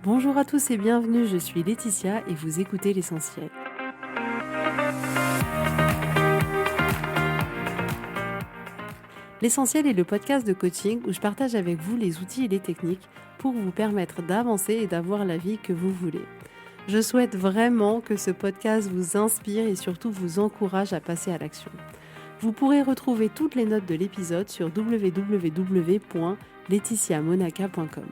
Bonjour à tous et bienvenue, je suis Laetitia et vous écoutez l'essentiel. L'essentiel est le podcast de coaching où je partage avec vous les outils et les techniques pour vous permettre d'avancer et d'avoir la vie que vous voulez. Je souhaite vraiment que ce podcast vous inspire et surtout vous encourage à passer à l'action. Vous pourrez retrouver toutes les notes de l'épisode sur www.laetitiamonaca.com.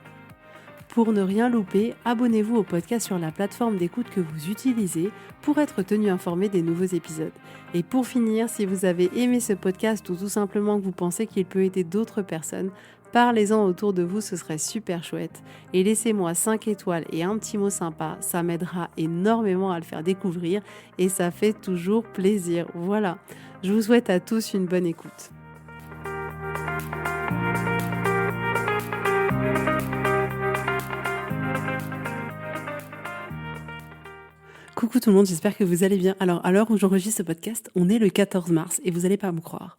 Pour ne rien louper, abonnez-vous au podcast sur la plateforme d'écoute que vous utilisez pour être tenu informé des nouveaux épisodes. Et pour finir, si vous avez aimé ce podcast ou tout simplement que vous pensez qu'il peut aider d'autres personnes, parlez-en autour de vous, ce serait super chouette. Et laissez-moi 5 étoiles et un petit mot sympa, ça m'aidera énormément à le faire découvrir et ça fait toujours plaisir. Voilà, je vous souhaite à tous une bonne écoute. Coucou tout le monde, j'espère que vous allez bien. Alors, à l'heure où j'enregistre ce podcast, on est le 14 mars et vous n'allez pas me croire.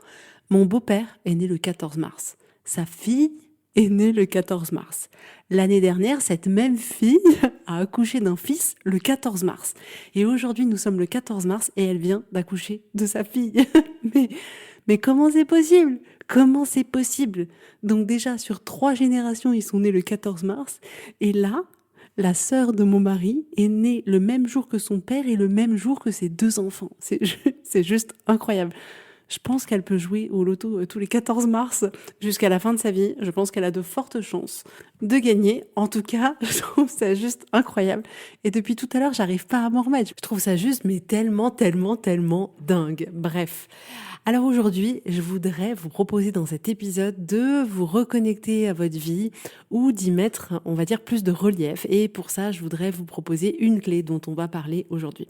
Mon beau-père est né le 14 mars. Sa fille est née le 14 mars. L'année dernière, cette même fille a accouché d'un fils le 14 mars. Et aujourd'hui, nous sommes le 14 mars et elle vient d'accoucher de sa fille. mais comment c'est possible ? Comment c'est possible ? Donc déjà, sur 3 générations, ils sont nés le 14 mars. Et là, la sœur de mon mari est née le même jour que son père et le même jour que ses 2 enfants. C'est juste incroyable. Je pense qu'elle peut jouer au loto tous les 14 mars jusqu'à la fin de sa vie. Je pense qu'elle a de fortes chances de gagner. En tout cas, je trouve ça juste incroyable. Et depuis tout à l'heure, j'arrive pas à m'en remettre. Je trouve ça juste, mais tellement dingue. Bref. Alors aujourd'hui, je voudrais vous proposer dans cet épisode de vous reconnecter à votre vie ou d'y mettre, on va dire, plus de relief. Et pour ça, je voudrais vous proposer une clé dont on va parler aujourd'hui.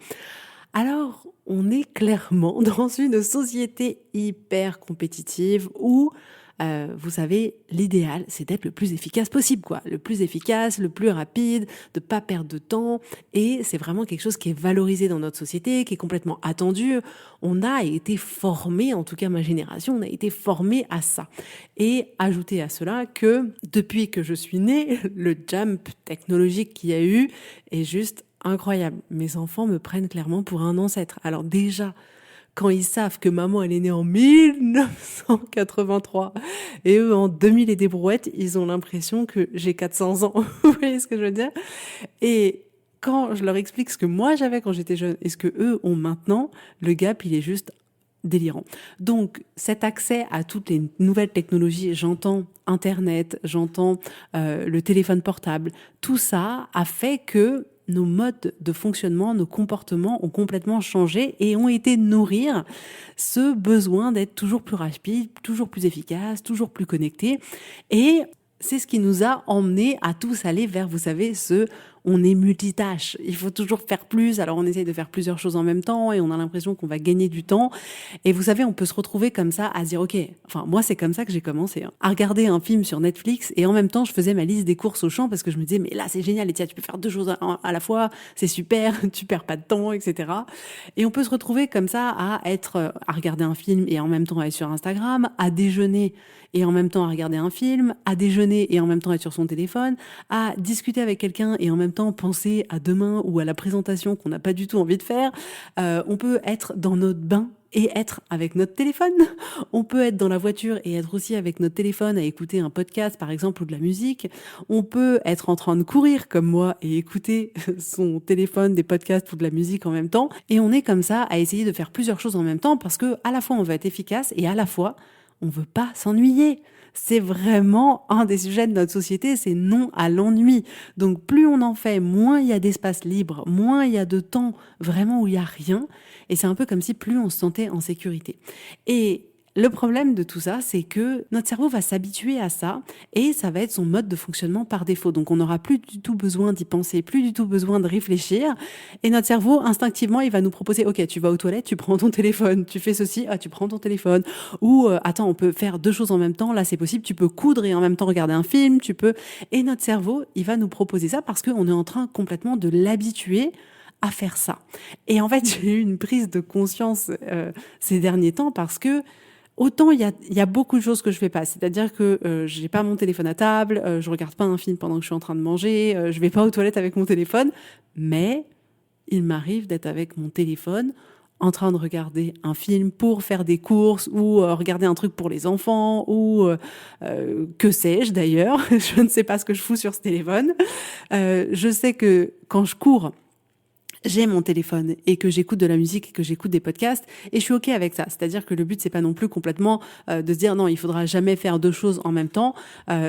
Alors, on est clairement dans une société hyper compétitive où, vous savez, l'idéal, c'est d'être le plus efficace possible, quoi. Le plus efficace, le plus rapide, de pas perdre de temps. Et c'est vraiment quelque chose qui est valorisé dans notre société, qui est complètement attendu. On a été formé, en tout cas ma génération, on a été formé à ça. Et ajoutez à cela que depuis que je suis née, le jump technologique qu'il y a eu est juste incroyable. Mes enfants me prennent clairement pour un ancêtre. Alors déjà, quand ils savent que maman, elle est née en 1983 et eux en 2000 et des brouettes, ils ont l'impression que j'ai 400 ans. Vous voyez ce que je veux dire ? Et quand je leur explique ce que moi j'avais quand j'étais jeune et ce que eux ont maintenant, le gap, il est juste délirant. Donc, cet accès à toutes les nouvelles technologies, j'entends Internet, j'entends le téléphone portable, tout ça a fait que nos modes de fonctionnement, nos comportements ont complètement changé et ont été nourrir ce besoin d'être toujours plus rapide, toujours plus efficace, toujours plus connecté. Et c'est ce qui nous a emmenés à tous aller vers, vous savez, on est multitâche. Il faut toujours faire plus. Alors, on essaye de faire plusieurs choses en même temps et on a l'impression qu'on va gagner du temps. Et vous savez, on peut se retrouver comme ça à se dire, OK, enfin, moi, c'est comme ça que j'ai commencé, à regarder un film sur Netflix et en même temps, je faisais ma liste des courses au champ parce que je me disais, mais là, c'est génial, et tiens, tu peux faire 2 choses à la fois, c'est super, tu perds pas de temps, etc. Et on peut se retrouver comme ça à regarder un film et en même temps à être sur Instagram, à déjeuner et en même temps à regarder un film, à déjeuner et en même temps être sur son téléphone, à discuter avec quelqu'un et en même temps penser à demain ou à la présentation qu'on n'a pas du tout envie de faire. On peut être dans notre bain et être avec notre téléphone. On peut être dans la voiture et être aussi avec notre téléphone à écouter un podcast, par exemple, ou de la musique. On peut être en train de courir comme moi et écouter son téléphone, des podcasts ou de la musique en même temps. Et on est comme ça à essayer de faire plusieurs choses en même temps parce que à la fois on veut être efficace et à la fois on veut pas s'ennuyer. C'est vraiment un des sujets de notre société, c'est non à l'ennui. Donc plus on en fait, moins il y a d'espace libre, moins il y a de temps vraiment où il y a rien. Et c'est un peu comme si plus on se sentait en sécurité. Et le problème de tout ça, c'est que notre cerveau va s'habituer à ça et ça va être son mode de fonctionnement par défaut. Donc on n'aura plus du tout besoin d'y penser, plus du tout besoin de réfléchir. Et notre cerveau, instinctivement, il va nous proposer, OK, tu vas aux toilettes, tu prends ton téléphone, tu fais ceci, tu prends ton téléphone. Ou, attends, on peut faire 2 choses en même temps, là c'est possible, tu peux coudre et en même temps regarder un film, tu peux... Et notre cerveau, il va nous proposer ça parce qu'on est en train complètement de l'habituer à faire ça. Et en fait, j'ai eu une prise de conscience ces derniers temps parce que Autant il y a beaucoup de choses que je fais pas, c'est-à-dire que j'ai pas mon téléphone à table, je regarde pas un film pendant que je suis en train de manger, je vais pas aux toilettes avec mon téléphone, mais il m'arrive d'être avec mon téléphone en train de regarder un film pour faire des courses ou regarder un truc pour les enfants ou que sais-je d'ailleurs, je ne sais pas ce que je fous sur ce téléphone. Je sais que quand je cours, j'ai mon téléphone et que j'écoute de la musique et que j'écoute des podcasts et je suis OK avec ça. C'est-à-dire que le but, c'est pas non plus complètement de se dire non, il faudra jamais faire deux choses en même temps.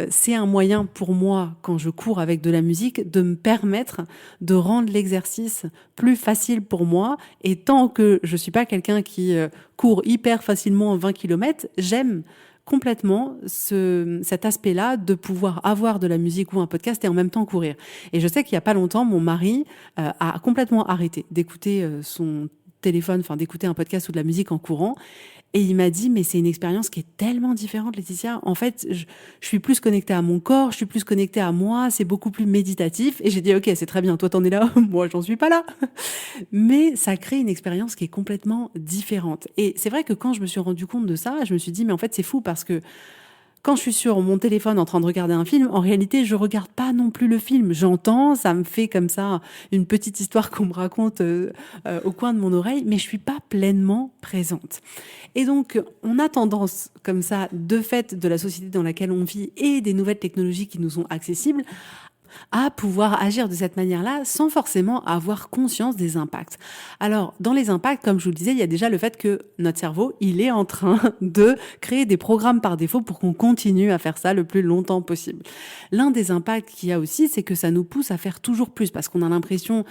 C'est un moyen pour moi, quand je cours avec de la musique, de me permettre de rendre l'exercice plus facile pour moi. Et tant que je suis pas quelqu'un qui court hyper facilement 20 kilomètres, j'aime complètement cet aspect-là de pouvoir avoir de la musique ou un podcast et en même temps courir. Et je sais qu'il y a pas longtemps, mon mari a complètement arrêté d'écouter son téléphone, enfin d'écouter un podcast ou de la musique en courant. Et il m'a dit, mais c'est une expérience qui est tellement différente, Laetitia. En fait, je suis plus connectée à mon corps, je suis plus connectée à moi, c'est beaucoup plus méditatif. Et j'ai dit, ok, c'est très bien, toi t'en es là, moi j'en suis pas là. Mais ça crée une expérience qui est complètement différente. Et c'est vrai que quand je me suis rendu compte de ça, je me suis dit, mais en fait c'est fou parce que quand je suis sur mon téléphone en train de regarder un film, en réalité, je regarde pas non plus le film. J'entends, ça me fait comme ça une petite histoire qu'on me raconte au coin de mon oreille, mais je suis pas pleinement présente. Et donc, on a tendance, comme ça, de fait de la société dans laquelle on vit et des nouvelles technologies qui nous sont accessibles, à pouvoir agir de cette manière-là sans forcément avoir conscience des impacts. Alors, dans les impacts, comme je vous le disais, il y a déjà le fait que notre cerveau, il est en train de créer des programmes par défaut pour qu'on continue à faire ça le plus longtemps possible. L'un des impacts qu'il y a aussi, c'est que ça nous pousse à faire toujours plus parce qu'on a l'impression,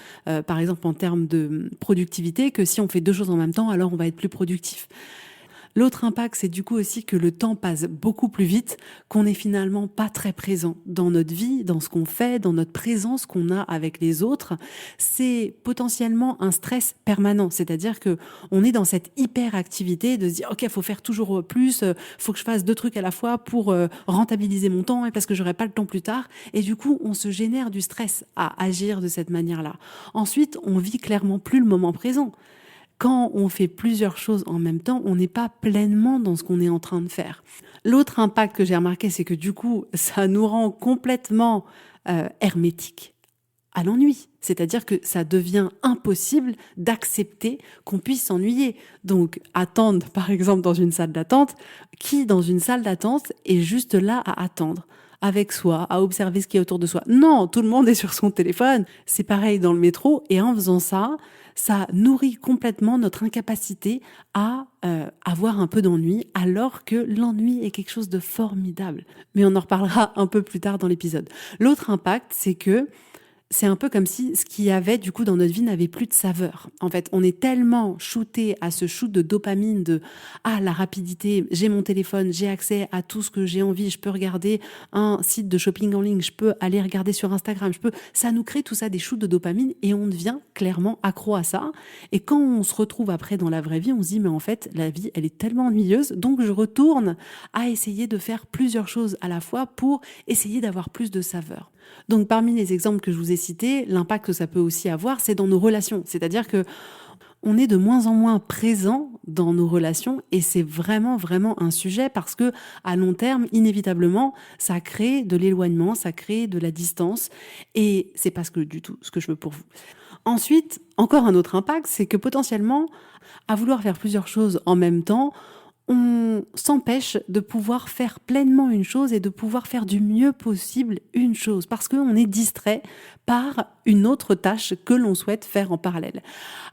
par exemple en termes de productivité, que si on fait deux choses en même temps, alors on va être plus productif. L'autre impact, c'est du coup aussi que le temps passe beaucoup plus vite, qu'on n'est finalement pas très présent dans notre vie, dans ce qu'on fait, dans notre présence qu'on a avec les autres. C'est potentiellement un stress permanent, c'est-à-dire que on est dans cette hyperactivité de se dire ok, faut faire toujours plus, faut que je fasse deux trucs à la fois pour rentabiliser mon temps et parce que j'aurai pas le temps plus tard. Et du coup, on se génère du stress à agir de cette manière-là. Ensuite, on vit clairement plus le moment présent. Quand on fait plusieurs choses en même temps, on n'est pas pleinement dans ce qu'on est en train de faire. L'autre impact que j'ai remarqué, c'est que du coup, ça nous rend complètement hermétiques à l'ennui. C'est-à-dire que ça devient impossible d'accepter qu'on puisse s'ennuyer. Donc, attendre, par exemple, dans une salle d'attente, qui dans une salle d'attente est juste là à attendre avec soi, à observer ce qui est autour de soi. Non, tout le monde est sur son téléphone. C'est pareil dans le métro. Et en faisant ça, ça nourrit complètement notre incapacité à avoir un peu d'ennui, alors que l'ennui est quelque chose de formidable. Mais on en reparlera un peu plus tard dans l'épisode. L'autre impact, c'est que c'est un peu comme si ce qu'il y avait du coup dans notre vie n'avait plus de saveur. En fait, on est tellement shooté à ce shoot de dopamine de la rapidité, j'ai mon téléphone, j'ai accès à tout ce que j'ai envie, je peux regarder un site de shopping en ligne, je peux aller regarder sur Instagram, ça nous crée tout ça des shoots de dopamine et on devient clairement accro à ça. Et quand on se retrouve après dans la vraie vie, on se dit mais en fait, la vie, elle est tellement ennuyeuse, donc je retourne à essayer de faire plusieurs choses à la fois pour essayer d'avoir plus de saveur. Donc parmi les exemples que je vous ai cités, l'impact que ça peut aussi avoir, c'est dans nos relations. C'est-à-dire que on est de moins en moins présent dans nos relations et c'est vraiment, vraiment un sujet parce que à long terme, inévitablement, ça crée de l'éloignement, ça crée de la distance et c'est pas du tout ce que je veux pour vous. Ensuite, encore un autre impact, c'est que potentiellement, à vouloir faire plusieurs choses en même temps, on s'empêche de pouvoir faire pleinement une chose et de pouvoir faire du mieux possible une chose parce qu'on est distrait par une autre tâche que l'on souhaite faire en parallèle.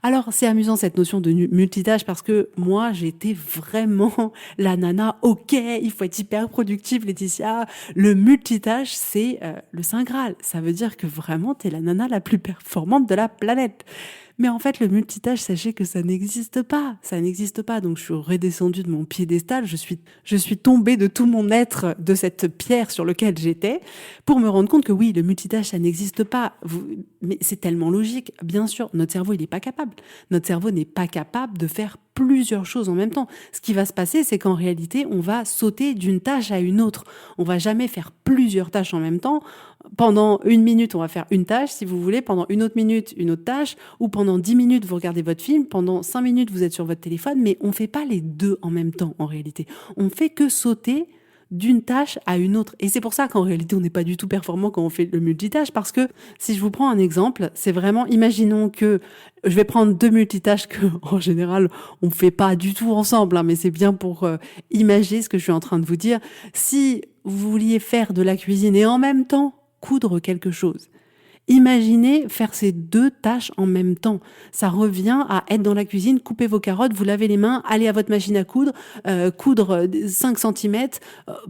Alors, c'est amusant cette notion de multitâche parce que moi, j'étais vraiment la nana, ok, il faut être hyper productive, Laetitia. Le multitâche, c'est le Saint Graal. Ça veut dire que vraiment, t'es la nana la plus performante de la planète. Mais en fait, le multitâche, sachez que ça n'existe pas. Ça n'existe pas. Donc, je suis redescendue de mon piédestal. Je suis tombée de tout mon être de cette pierre sur laquelle j'étais pour me rendre compte que oui, le multitâche, ça n'existe pas. Mais c'est tellement logique. Bien sûr, notre cerveau, il n'est pas capable. Notre cerveau n'est pas capable de faire plusieurs choses en même temps. Ce qui va se passer, c'est qu'en réalité, on va sauter d'une tâche à une autre. On va jamais faire plusieurs tâches en même temps. Pendant 1 minute, on va faire une tâche, si vous voulez. Pendant une autre minute, une autre tâche. Ou pendant 10 minutes, vous regardez votre film. Pendant 5 minutes, vous êtes sur votre téléphone. Mais on fait pas les deux en même temps, en réalité. On fait que sauter d'une tâche à une autre. Et c'est pour ça qu'en réalité, on n'est pas du tout performant quand on fait le multitâche, parce que si je vous prends un exemple, c'est vraiment, imaginons que je vais prendre 2 multitâches que, en général, on fait pas du tout ensemble, hein, mais c'est bien pour imaginer ce que je suis en train de vous dire. Si vous vouliez faire de la cuisine et en même temps coudre quelque chose, imaginez faire ces deux tâches en même temps. Ça revient à être dans la cuisine, couper vos carottes, vous lavez les mains, aller à votre machine à coudre, coudre 5 centimètres,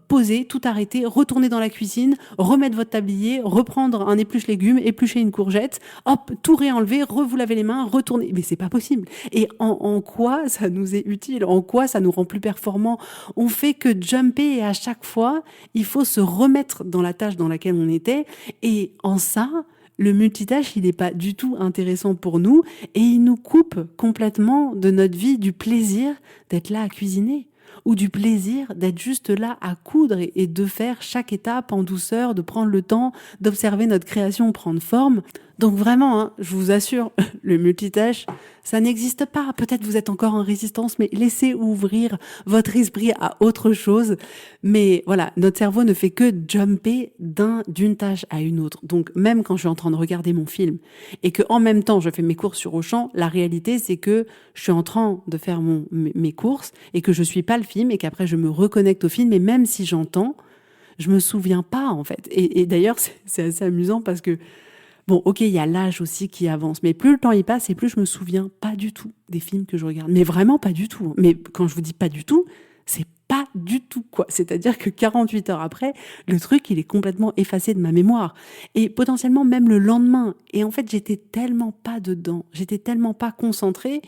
poser, tout arrêter, retourner dans la cuisine, remettre votre tablier, reprendre un épluche légumes, éplucher une courgette, hop, tout réenlever, vous laver les mains, retourner. Mais c'est pas possible. Et en quoi ça nous est utile? En quoi ça nous rend plus performants? On fait que jumper et à chaque fois, il faut se remettre dans la tâche dans laquelle on était. Et en ça, le multitâche, il n'est pas du tout intéressant pour nous et il nous coupe complètement de notre vie du plaisir d'être là à cuisiner ou du plaisir d'être juste là à coudre et de faire chaque étape en douceur, de prendre le temps d'observer notre création prendre forme. Donc vraiment, hein, je vous assure, le multitâche, ça n'existe pas. Peut-être vous êtes encore en résistance, mais laissez ouvrir votre esprit à autre chose. Mais voilà, notre cerveau ne fait que jumper d'une tâche à une autre. Donc même quand je suis en train de regarder mon film et que en même temps je fais mes courses sur Auchan, la réalité c'est que je suis en train de faire mes courses et que je suis pas le film et qu'après je me reconnecte au film. Et même si j'entends, je me souviens pas en fait. Et d'ailleurs c'est assez amusant parce que bon, ok, il y a l'âge aussi qui avance, mais plus le temps y passe et plus je me souviens pas du tout des films que je regarde. Mais vraiment pas du tout. Mais quand je vous dis pas du tout, c'est pas du tout, quoi. C'est-à-dire que 48 heures après, le truc, il est complètement effacé de ma mémoire. Et potentiellement même le lendemain. Et en fait, j'étais tellement pas dedans, j'étais tellement pas concentrée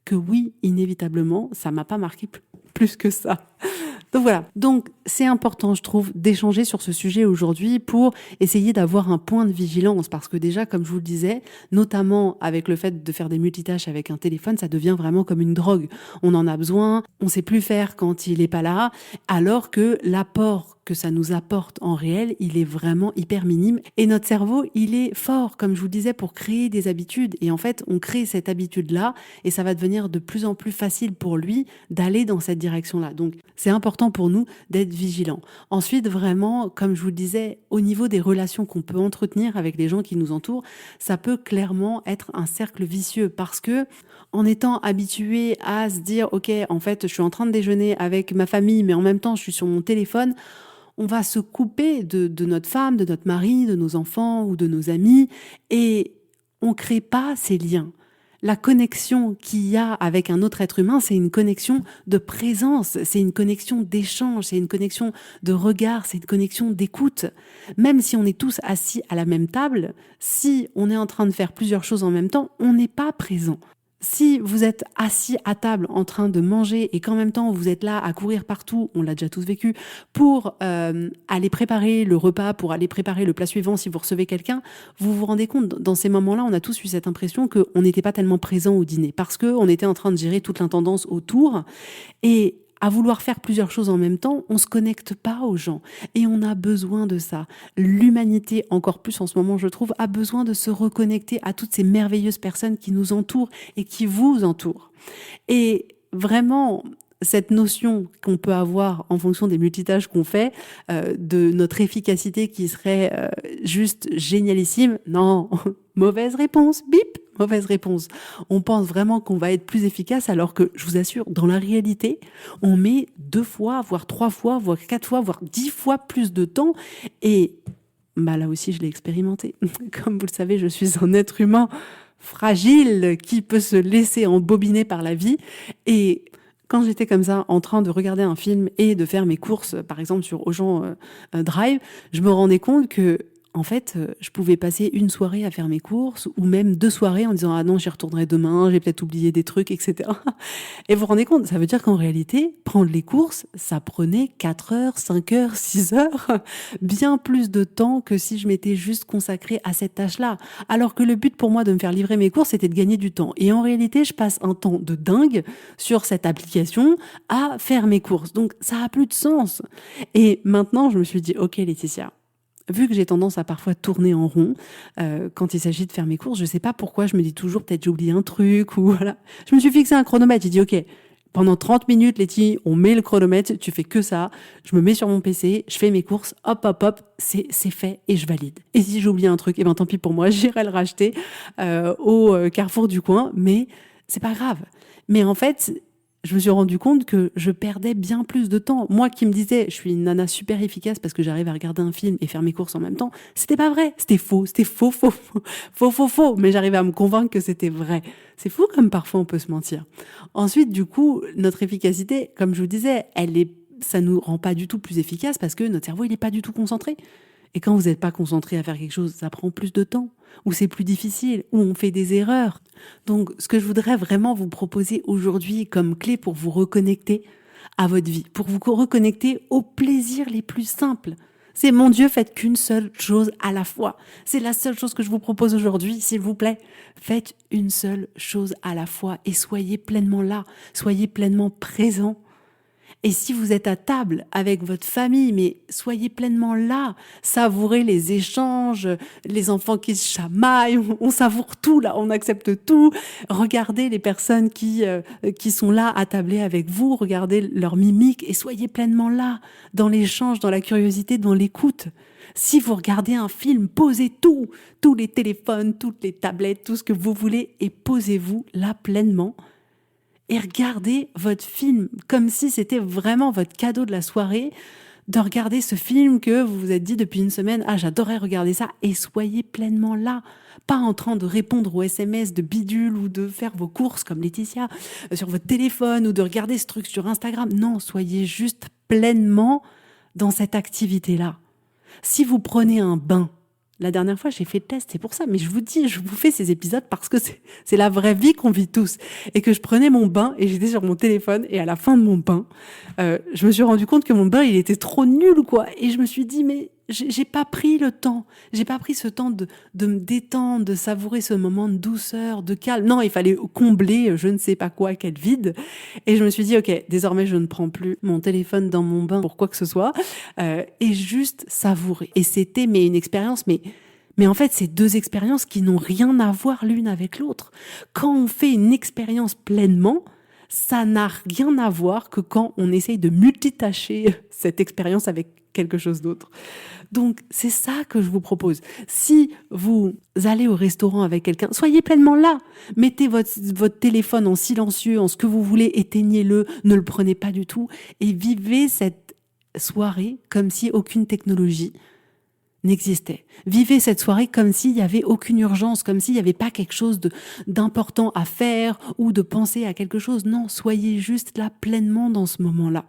que oui, inévitablement, ça m'a pas marqué plus que ça. Donc voilà, donc c'est important je trouve d'échanger sur ce sujet aujourd'hui pour essayer d'avoir un point de vigilance parce que déjà comme je vous le disais, notamment avec le fait de faire des multitâches avec un téléphone, ça devient vraiment comme une drogue. On en a besoin, on sait plus faire quand il est pas là, alors que l'apport que ça nous apporte en réel, il est vraiment hyper minime. Et notre cerveau, il est fort, comme je vous le disais, pour créer des habitudes. Et en fait, on crée cette habitude-là et ça va devenir de plus en plus facile pour lui d'aller dans cette direction-là. Donc, c'est important pour nous d'être vigilants. Ensuite, vraiment, comme je vous le disais, au niveau des relations qu'on peut entretenir avec les gens qui nous entourent, ça peut clairement être un cercle vicieux parce que en étant habitué à se dire, OK, en fait, je suis en train de déjeuner avec ma famille, mais en même temps, je suis sur mon téléphone, on va se couper de notre femme, de notre mari, de nos enfants ou de nos amis et on crée pas ces liens. La connexion qu'il y a avec un autre être humain, c'est une connexion de présence, c'est une connexion d'échange, c'est une connexion de regard, c'est une connexion d'écoute. Même si on est tous assis à la même table, si on est en train de faire plusieurs choses en même temps, on n'est pas présent. Si vous êtes assis à table en train de manger et qu'en même temps vous êtes là à courir partout, on l'a déjà tous vécu, pour aller préparer le repas, pour aller préparer le plat suivant si vous recevez quelqu'un, vous vous rendez compte, dans ces moments-là, on a tous eu cette impression qu'on n'était pas tellement présent au dîner parce qu'on était en train de gérer toute l'intendance autour et à vouloir faire plusieurs choses en même temps, on se connecte pas aux gens. Et on a besoin de ça. L'humanité, encore plus en ce moment, je trouve, a besoin de se reconnecter à toutes ces merveilleuses personnes qui nous entourent et qui vous entourent. Et vraiment, cette notion qu'on peut avoir en fonction des multitâches qu'on fait, de notre efficacité qui serait juste génialissime, non, mauvaise réponse, bip, mauvaise réponse. On pense vraiment qu'on va être plus efficace alors que, je vous assure, dans la réalité, on met 2 fois, voire 3 fois, voire 4 fois, voire 10 fois plus de temps et bah là aussi je l'ai expérimenté. Comme vous le savez, je suis un être humain fragile qui peut se laisser embobiner par la vie et quand j'étais comme ça, en train de regarder un film et de faire mes courses, par exemple sur Auchan Drive, je me rendais compte que, en fait, je pouvais passer une soirée à faire mes courses ou même 2 soirées en disant: «Ah non, j'y retournerai demain, j'ai peut-être oublié des trucs» et cetera. Et vous vous rendez compte? Ça veut dire qu'en réalité, prendre les courses, ça prenait 4 heures, 5 heures, 6 heures, bien plus de temps que si je m'étais juste consacrée à cette tâche-là. Alors que le but pour moi de me faire livrer mes courses, c'était de gagner du temps. Et en réalité, je passe un temps de dingue sur cette application à faire mes courses. Donc ça a plus de sens. Et maintenant, je me suis dit: «OK Laetitia, vu que j'ai tendance à parfois tourner en rond, quand il s'agit de faire mes courses, je sais pas pourquoi je me dis toujours: "Peut-être j'ai oublié un truc" ou voilà. Je me suis fixé un chronomètre, j'ai dit: «OK, pendant 30 minutes Letty, on met le chronomètre, tu fais que ça. Je me mets sur mon PC, je fais mes courses, hop, hop, hop, c'est fait et je valide. Et si j'ai oublié un truc, eh ben tant pis pour moi, j'irai le racheter au Carrefour du coin, mais c'est pas grave». Mais en fait, je me suis rendu compte que je perdais bien plus de temps. Moi qui me disais, je suis une nana super efficace parce que j'arrive à regarder un film et faire mes courses en même temps, c'était pas vrai. C'était faux. C'était faux, faux, faux, faux, faux, faux. Mais j'arrivais à me convaincre que c'était vrai. C'est fou comme parfois on peut se mentir. Ensuite, du coup, notre efficacité, comme je vous disais, ça nous rend pas du tout plus efficace parce que notre cerveau, il est pas du tout concentré. Et quand vous n'êtes pas concentré à faire quelque chose, ça prend plus de temps, ou c'est plus difficile, ou on fait des erreurs. Donc, ce que je voudrais vraiment vous proposer aujourd'hui comme clé pour vous reconnecter à votre vie, pour vous reconnecter aux plaisirs les plus simples, c'est mon Dieu, faites qu'une seule chose à la fois. C'est la seule chose que je vous propose aujourd'hui, s'il vous plaît. Faites une seule chose à la fois et soyez pleinement là, soyez pleinement présent. Et si vous êtes à table avec votre famille, mais soyez pleinement là, savourez les échanges, les enfants qui se chamaillent, on savoure tout là, on accepte tout. Regardez les personnes qui sont là à tabler avec vous, regardez leur mimique et soyez pleinement là, dans l'échange, dans la curiosité, dans l'écoute. Si vous regardez un film, posez tout, tous les téléphones, toutes les tablettes, tout ce que vous voulez et posez-vous là pleinement. Et regardez votre film comme si c'était vraiment votre cadeau de la soirée, de regarder ce film que vous vous êtes dit depuis une semaine, ah j'adorais regarder ça, et soyez pleinement là, pas en train de répondre aux SMS de bidule ou de faire vos courses comme Laetitia sur votre téléphone ou de regarder ce truc sur Instagram. Non, soyez juste pleinement dans cette activité-là. Si vous prenez un bain, la dernière fois, j'ai fait le test, c'est pour ça. Mais je vous dis, je vous fais ces épisodes parce que c'est la vraie vie qu'on vit tous. Et que je prenais mon bain et j'étais sur mon téléphone. Et à la fin de mon bain, je me suis rendu compte que mon bain, il était trop nul, quoi. Et je me suis dit, mais j'ai pas pris le temps. J'ai pas pris ce temps de me détendre, de savourer ce moment de douceur, de calme. Non, il fallait combler je ne sais pas quoi, quel vide. Et je me suis dit, ok, désormais, je ne prends plus mon téléphone dans mon bain pour quoi que ce soit. Et juste savourer. Et c'était une expérience, mais en fait, c'est deux expériences qui n'ont rien à voir l'une avec l'autre. Quand on fait une expérience pleinement, ça n'a rien à voir que quand on essaye de multitâcher cette expérience avec quelque chose d'autre. Donc, c'est ça que je vous propose. Si vous allez au restaurant avec quelqu'un, soyez pleinement là. Mettez votre téléphone en silencieux, en ce que vous voulez, éteignez-le, ne le prenez pas du tout et vivez cette soirée comme si aucune technologie n'existait. Vivez cette soirée comme s'il n'y avait aucune urgence, comme s'il n'y avait pas quelque chose d'important à faire ou de penser à quelque chose. Non, soyez juste là pleinement dans ce moment-là.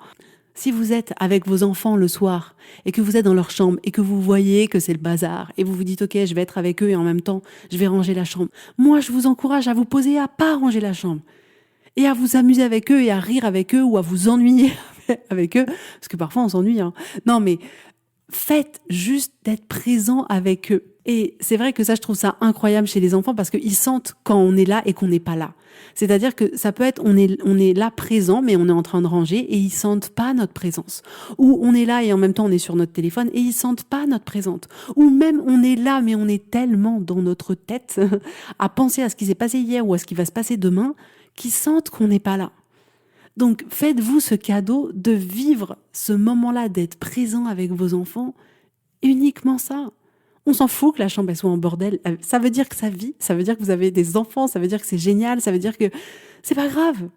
Si vous êtes avec vos enfants le soir et que vous êtes dans leur chambre et que vous voyez que c'est le bazar et vous vous dites « Ok, je vais être avec eux et en même temps, je vais ranger la chambre », moi, je vous encourage à vous poser et à pas ranger la chambre et à vous amuser avec eux et à rire avec eux ou à vous ennuyer avec eux, parce que parfois on s'ennuie. Non, mais faites juste d'être présent avec eux. Et c'est vrai que ça, je trouve ça incroyable chez les enfants parce qu'ils sentent quand on est là et qu'on n'est pas là. C'est-à-dire que ça peut être, on est là présent, mais on est en train de ranger et ils sentent pas notre présence. Ou on est là et en même temps on est sur notre téléphone et ils sentent pas notre présence. Ou même on est là, mais on est tellement dans notre tête à penser à ce qui s'est passé hier ou à ce qui va se passer demain qu'ils sentent qu'on n'est pas là. Donc, faites-vous ce cadeau de vivre ce moment-là, d'être présent avec vos enfants, uniquement ça. On s'en fout que la chambre elle soit en bordel. Ça veut dire que ça vit, ça veut dire que vous avez des enfants, ça veut dire que c'est génial, ça veut dire que c'est pas grave.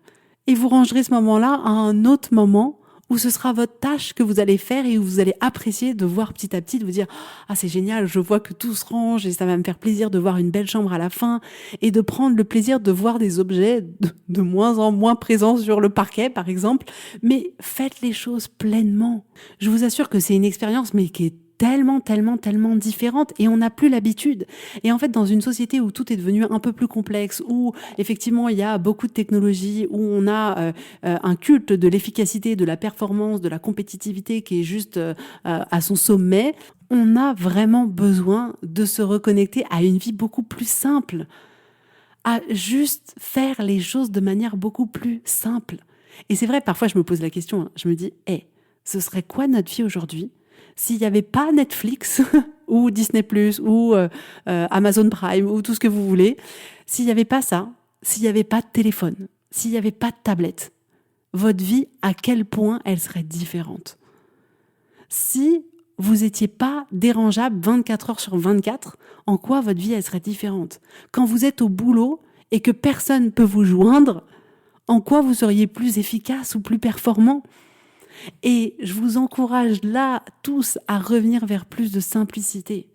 Et vous rangerez ce moment-là à un autre moment où ce sera votre tâche que vous allez faire et où vous allez apprécier de voir petit à petit, de vous dire « Ah, c'est génial, je vois que tout se range et ça va me faire plaisir de voir une belle chambre à la fin et de prendre le plaisir de voir des objets de moins en moins présents sur le parquet, par exemple. » Mais faites les choses pleinement. Je vous assure que c'est une expérience, mais qui est tellement, tellement, tellement différentes et on n'a plus l'habitude. Et en fait, dans une société où tout est devenu un peu plus complexe, où effectivement il y a beaucoup de technologies, où on a un culte de l'efficacité, de la performance, de la compétitivité qui est juste à son sommet, on a vraiment besoin de se reconnecter à une vie beaucoup plus simple, à juste faire les choses de manière beaucoup plus simple. Et c'est vrai, parfois je me pose la question, hein, je me dis, ce serait quoi notre vie aujourd'hui s'il n'y avait pas Netflix ou Disney+, ou Amazon Prime, ou tout ce que vous voulez, s'il n'y avait pas ça, s'il n'y avait pas de téléphone, s'il n'y avait pas de tablette, votre vie, à quel point elle serait différente. Si vous n'étiez pas dérangeable 24 heures sur 24, en quoi votre vie elle serait différente? Quand vous êtes au boulot et que personne ne peut vous joindre, en quoi vous seriez plus efficace ou plus performant? Et je vous encourage là tous à revenir vers plus de simplicité.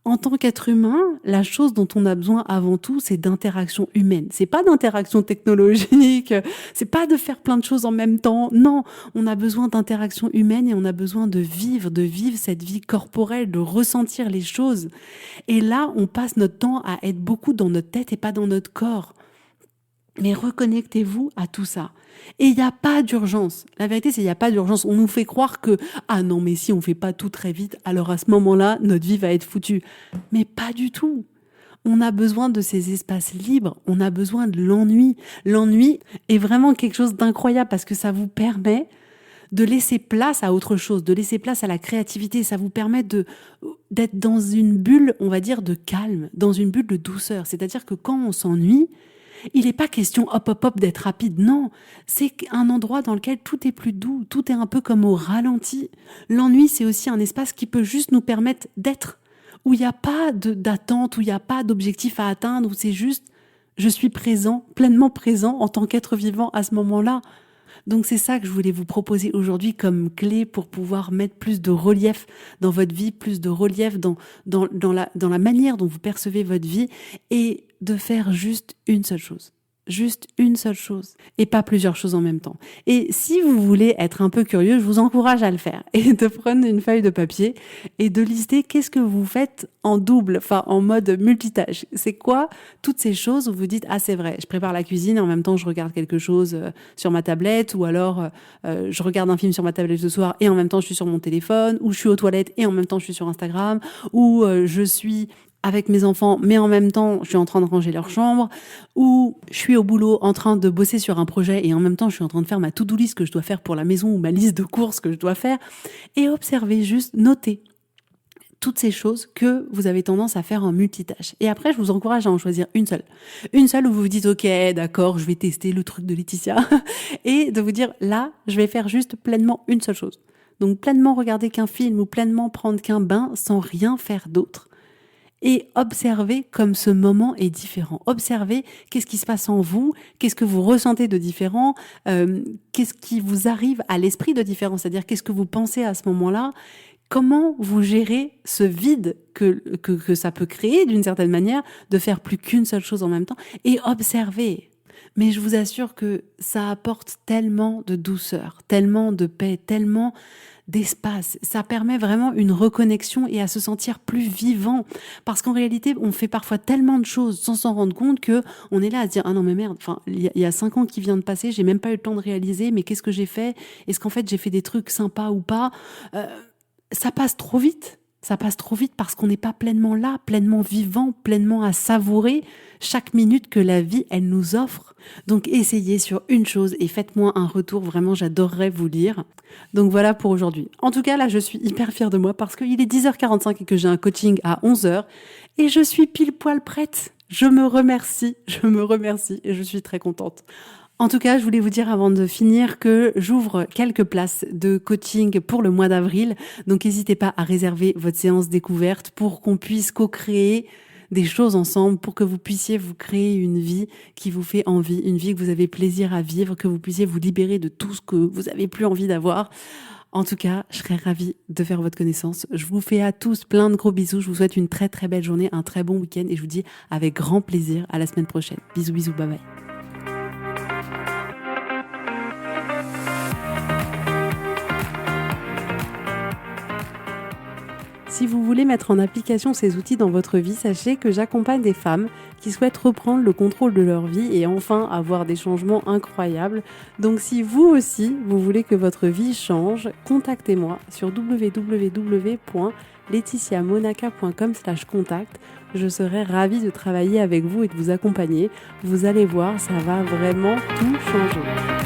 En tant qu'être humain, la chose dont on a besoin avant tout, c'est d'interaction humaine. C'est pas d'interaction technologique, c'est pas de faire plein de choses en même temps. Non, on a besoin d'interaction humaine et on a besoin de vivre cette vie corporelle, de ressentir les choses. Et là, on passe notre temps à être beaucoup dans notre tête et pas dans notre corps. Mais reconnectez-vous à tout ça. Et il n'y a pas d'urgence. La vérité, c'est qu'il n'y a pas d'urgence. On nous fait croire que, ah non, mais si on ne fait pas tout très vite, alors à ce moment-là, notre vie va être foutue. Mais pas du tout. On a besoin de ces espaces libres. On a besoin de l'ennui. L'ennui est vraiment quelque chose d'incroyable parce que ça vous permet de laisser place à autre chose, de laisser place à la créativité. Ça vous permet d'être dans une bulle, on va dire, de calme, dans une bulle de douceur. C'est-à-dire que quand on s'ennuie, il n'est pas question hop d'être rapide, non. C'est un endroit dans lequel tout est plus doux, tout est un peu comme au ralenti. L'ennui, c'est aussi un espace qui peut juste nous permettre d'être, où il n'y a pas d'attente, où il n'y a pas d'objectif à atteindre, où c'est juste je suis présent, pleinement présent en tant qu'être vivant à ce moment-là. Donc c'est ça que je voulais vous proposer aujourd'hui comme clé pour pouvoir mettre plus de relief dans votre vie, plus de relief dans la manière dont vous percevez votre vie et de faire juste une seule chose. Juste une seule chose et pas plusieurs choses en même temps. Et si vous voulez être un peu curieux, je vous encourage à le faire et de prendre une feuille de papier et de lister qu'est-ce que vous faites en double, enfin en mode multitâche. C'est quoi toutes ces choses où vous dites ah c'est vrai, je prépare la cuisine et en même temps je regarde quelque chose sur ma tablette ou alors je regarde un film sur ma tablette ce soir et en même temps je suis sur mon téléphone ou je suis aux toilettes et en même temps je suis sur Instagram ou je suis avec mes enfants, mais en même temps, je suis en train de ranger leur chambre, ou je suis au boulot en train de bosser sur un projet et en même temps, je suis en train de faire ma to-do list que je dois faire pour la maison ou ma liste de courses que je dois faire. Et observez juste, notez toutes ces choses que vous avez tendance à faire en multitâche. Et après, je vous encourage à en choisir une seule. Une seule où vous vous dites, ok, d'accord, je vais tester le truc de Laetitia. Et de vous dire, là, je vais faire juste pleinement une seule chose. Donc, pleinement regarder qu'un film ou pleinement prendre qu'un bain sans rien faire d'autre. Et observez comme ce moment est différent. Observez qu'est-ce qui se passe en vous, qu'est-ce que vous ressentez de différent, qu'est-ce qui vous arrive à l'esprit de différent, c'est-à-dire qu'est-ce que vous pensez à ce moment-là, comment vous gérez ce vide que ça peut créer d'une certaine manière, de faire plus qu'une seule chose en même temps, et observez. Mais je vous assure que ça apporte tellement de douceur, tellement de paix, tellement d'espace. Ça permet vraiment une reconnexion et à se sentir plus vivant. Parce qu'en réalité, on fait parfois tellement de choses sans s'en rendre compte que on est là à se dire, ah non, mais merde, enfin, il y a 5 ans qui vient de passer, j'ai même pas eu le temps de réaliser, mais qu'est-ce que j'ai fait? Est-ce qu'en fait, j'ai fait des trucs sympas ou pas? Ça passe trop vite. Ça passe trop vite parce qu'on n'est pas pleinement là, pleinement vivant, pleinement à savourer chaque minute que la vie, elle nous offre. Donc essayez sur une chose et faites-moi un retour, vraiment j'adorerais vous lire. Donc voilà pour aujourd'hui. En tout cas là je suis hyper fière de moi parce qu'il est 10h45 et que j'ai un coaching à 11h et je suis pile poil prête. Je me remercie et je suis très contente. En tout cas, je voulais vous dire avant de finir que j'ouvre quelques places de coaching pour le mois d'avril. Donc, n'hésitez pas à réserver votre séance découverte pour qu'on puisse co-créer des choses ensemble, pour que vous puissiez vous créer une vie qui vous fait envie, une vie que vous avez plaisir à vivre, que vous puissiez vous libérer de tout ce que vous avez plus envie d'avoir. En tout cas, je serais ravie de faire votre connaissance. Je vous fais à tous plein de gros bisous. Je vous souhaite une très très belle journée, un très bon week-end et je vous dis avec grand plaisir à la semaine prochaine. Bisous, bisous, bye bye. Si vous voulez mettre en application ces outils dans votre vie, sachez que j'accompagne des femmes qui souhaitent reprendre le contrôle de leur vie et enfin avoir des changements incroyables. Donc si vous aussi, vous voulez que votre vie change, contactez-moi sur www.laetitiamonaca.com/contact. Je serai ravie de travailler avec vous et de vous accompagner. Vous allez voir, ça va vraiment tout changer.